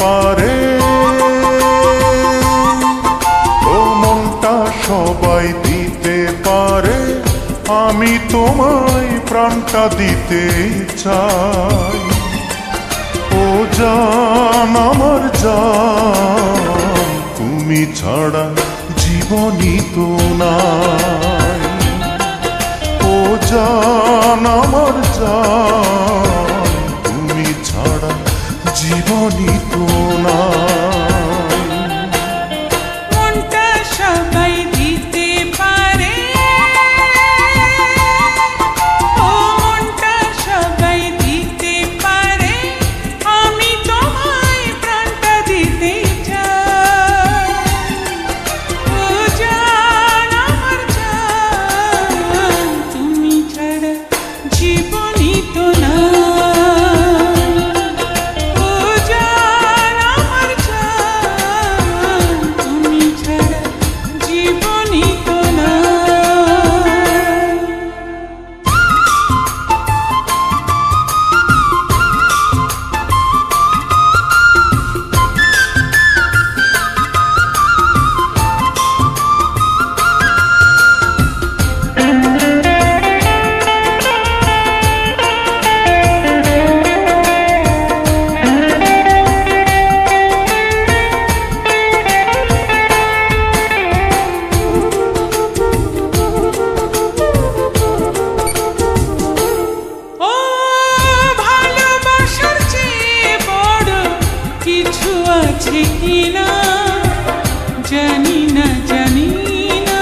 পারে, ও মনটা সবাই দিতে পারে, আমি তোমায় প্রাণটা দিতে চাই। ও জান আমার জান, তুমি ছাড়া জীবনই তো নাই। ও জান আমার জান, তুমি ছাড়া জীবনই তো নাই। মনটা সবাই দিতে পারে, ও মনটা সবাই দিতে পারে, আমি তোমায় প্রাণটা দিতে চাই। ও জান আমার জান, তুমি ছাড়া জীবনই তো নাই। ও জান আমার জান, তুমি ছাড়া জীবনই তো নাই। ও ভালোবাসার চেয়ে বড় কিছু আছে কিনা জানি না, জানি না,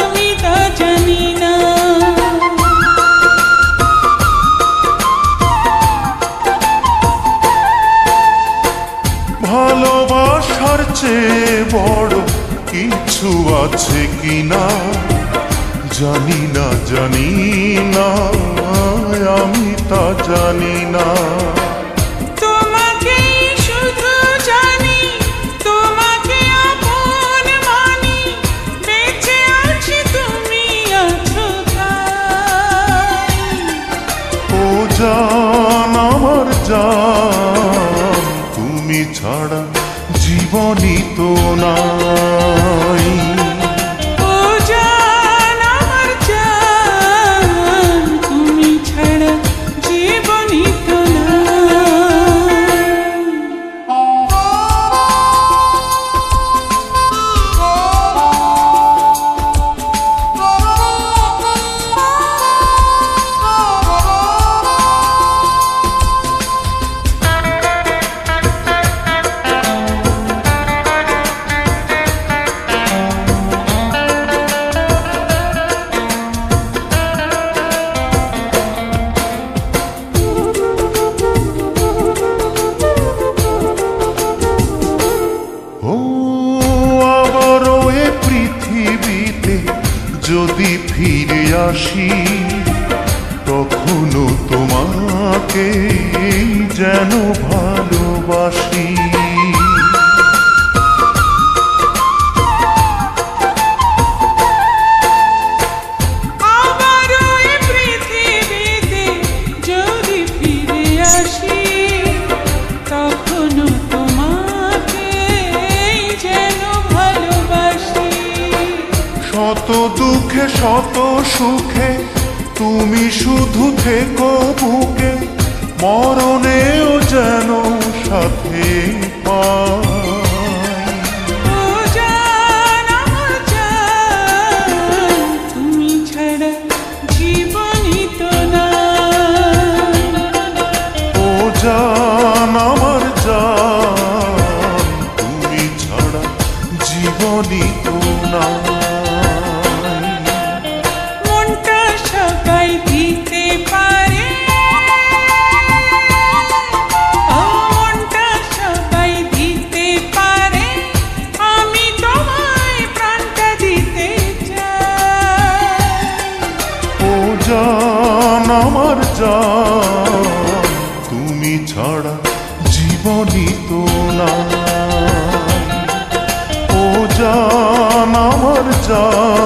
আমি তা জানি না। ভালোবাসার চেয়ে বড় কিছু আছে কিনা জানি না, জানি না, আমি তা জানি না। তোমাকে শুধু জানি, তোমাকে আপন মানি, বেঁচে আছি তুমি আছো তাই। ও জান আমার জান, তুমি ছাড়া জীবনই তো নাই। ও জান আমার জান, তুমি ছাড়া জীবনই তো ও আবারও এ পৃথিবীতে যদি ফিরে আসি, তখনও তোমাকে যেন ভালোবাসি। আবারও এই পৃথিবীতে যদি ফিরে আসি, তখনও তোমাকে যেন ভালোবাসি। শত দুঃখে শত সুখে তুমি শুধু থেকো বুকে, মরণেও যেন সাথে পাই। ও জান আমার জান, তুমি ছাড়া জীবনই তো নাই। ও জান আমার জান, তুমি ছাড়া জীবনই তো নাই। মনটা সবাই দিতে পারে, ও মনটা সবাই দিতে পারে, আমি তোমায় প্রাণটা দিতে চাই। ও জান আমার জান, তুমি ছাড়া জীবনই তো নাই। ও জান আমার জান,